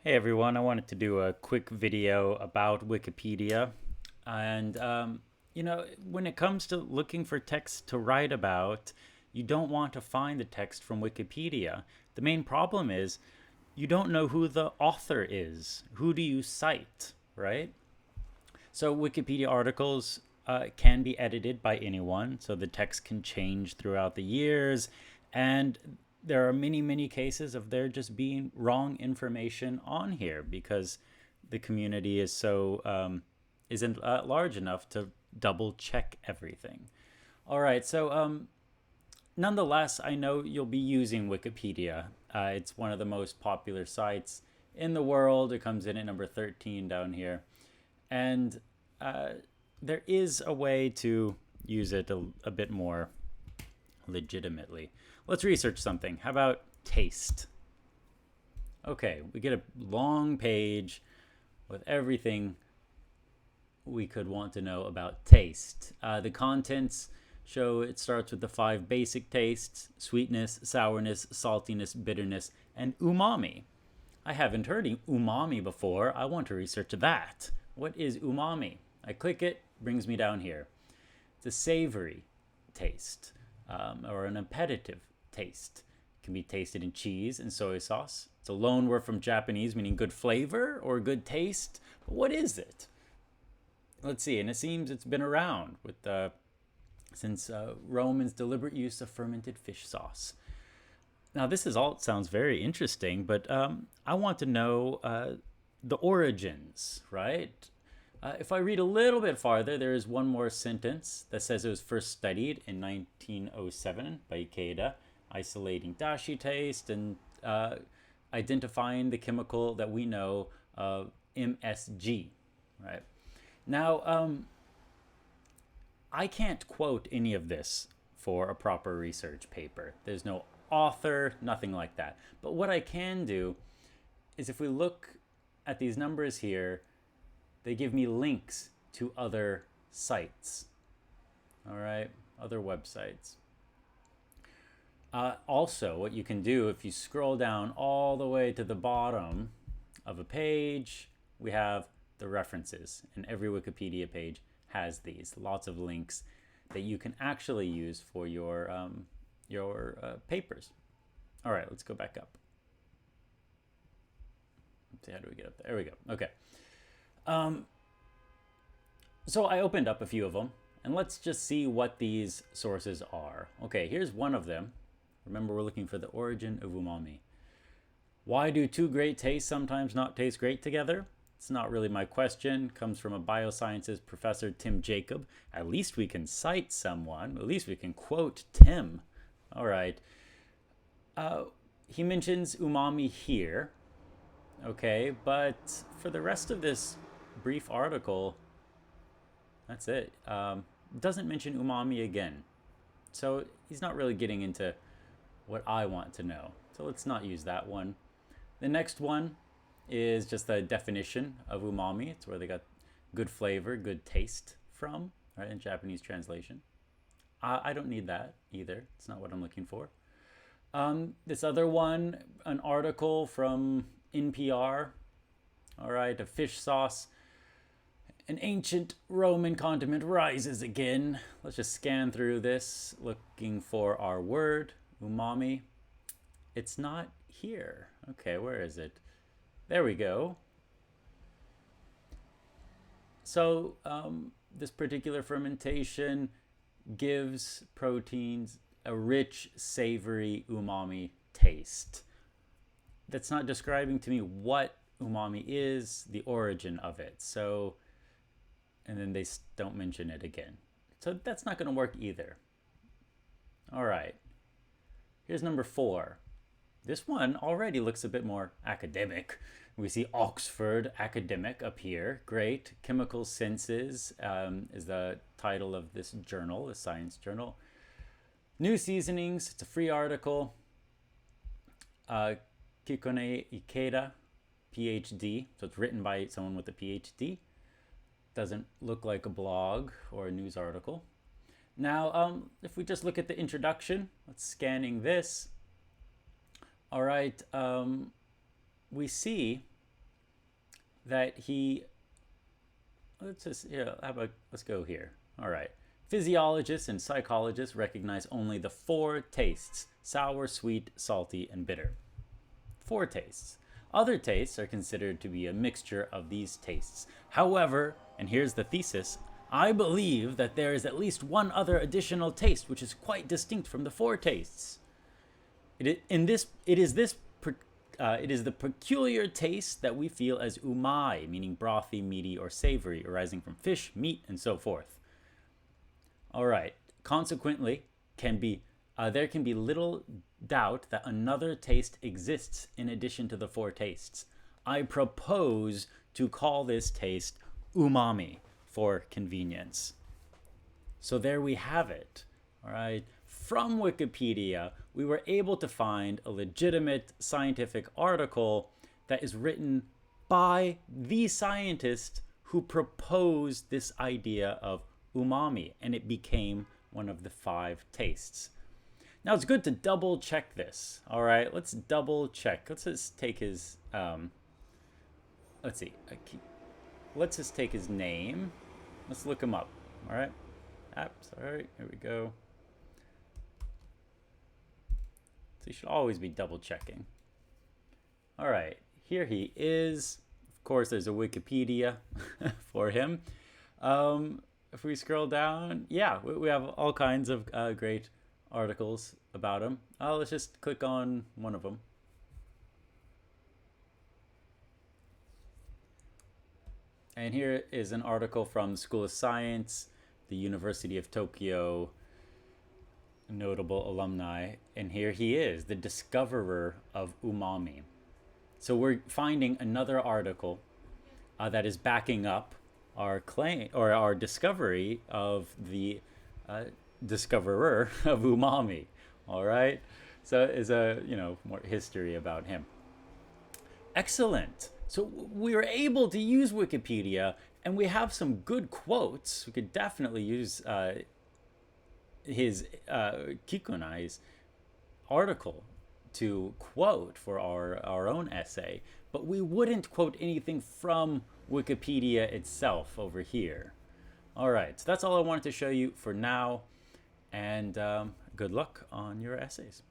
Hey everyone, I wanted to do a quick video about Wikipedia. And, when it comes to looking for text to write about, you don't want to find the text from Wikipedia. The main problem is you don't know who the author is. Who do you cite, right? So, Wikipedia articles can be edited by anyone, so the text can change throughout the years. And there are many, many cases of there just being wrong information on here because the community is isn't large enough to double check everything. All right, so nonetheless, I know you'll be using Wikipedia. It's one of the most popular sites in the world. It comes in at number 13 down here. And uh, there is a way to use it a bit more legitimately. Let's research something. How about taste? Okay, we get a long page with everything we could want to know about taste. The contents show it starts with the 5 basic tastes: sweetness, sourness, saltiness, bitterness, and umami. I haven't heard of umami before. I want to research that. What is umami? I click it, brings me down here. It's a savory taste, or an appetitive taste. It can be tasted in cheese and soy sauce. It's a loan word from Japanese meaning good flavor or good taste. But what is it? Let's see, and it seems it's been around since Romans' deliberate use of fermented fish sauce. Now, this is all sounds very interesting, but I want to know the origins, right? If I read a little bit farther, there is one more sentence that says it was first studied in 1907 by Ikeda, isolating dashi taste and identifying the chemical that we know of MSG, right? Now, I can't quote any of this for a proper research paper. There's no author, nothing like that. But what I can do is if we look at these numbers here, they give me links to other sites, all right, other websites. Also, what you can do if you scroll down all the way to the bottom of a page, we have the references, and every Wikipedia page has these lots of links that you can actually use for your papers. All right, let's go back up. Let's see, how do we get up there? There we go. Okay. So I opened up a few of them, and let's just see what these sources are. Okay, here's one of them. Remember, we're looking for the origin of umami. Why do two great tastes sometimes not taste great together? It's not really my question. It comes from a biosciences professor, Tim Jacob. At least we can cite someone. At least we can quote Tim. All right. He mentions umami here. Okay, but for the rest of this brief article, that's it. Doesn't mention umami again. So he's not really getting into what I want to know. So let's not use that one. The next one is just a definition of umami. It's where they got good flavor, good taste from, right, in Japanese translation. I don't need that either. It's not what I'm looking for. This other one, an article from NPR. All right, a fish sauce. An ancient Roman condiment rises again. Let's just scan through this, looking for our word, umami. It's not here. Okay, where is it? There we go. So this particular fermentation gives proteins a rich, savory umami taste. That's not describing to me what umami is, the origin of it. So, and then they don't mention it again. So that's not going to work either. All right. Here's number 4. This one already looks a bit more academic. We see Oxford Academic up here. Great. Chemical Senses is the title of this journal, the science journal. New seasonings. It's a free article. Kikone Ikeda, PhD. So it's written by someone with a PhD. Doesn't look like a blog or a news article. Now, if we just look at the introduction, let's scanning this. All right, we see that he, let's just, yeah, let's go here. All right. Physiologists and psychologists recognize only the four tastes: sour, sweet, salty, and bitter. Four tastes. Other tastes are considered to be a mixture of these tastes. However, and here's the thesis, I believe that there is at least one other additional taste which is quite distinct from the four tastes. It is the peculiar taste that we feel as umai, meaning brothy, meaty, or savory, arising from fish, meat, and so forth. All right. Consequently, there can be little doubt that another taste exists in addition to the four tastes. I propose to call this taste umami for convenience. So there we have it. All right. From Wikipedia, we were able to find a legitimate scientific article that is written by the scientist who proposed this idea of umami, and it became one of the five tastes. Now it's good to double check this. All right, let's double check. Let's just take his, let's see. Let's just take his name. Let's look him up. All right. Sorry, here we go. So you should always be double checking. All right, here he is. Of course, there's a Wikipedia for him. If we scroll down, yeah, we have all kinds of great articles about him. Let's just click on one of them. And here is an article from the School of Science, the University of Tokyo, notable alumni. And here he is, the discoverer of umami. So we're finding another article that is backing up our claim or our discovery of the discoverer of umami. All right. So is a, more history about him. Excellent. So we were able to use Wikipedia, and we have some good quotes. We could definitely use his Kikunai's article to quote for our own essay, but we wouldn't quote anything from Wikipedia itself over here. All right, so that's all I wanted to show you for now, and good luck on your essays.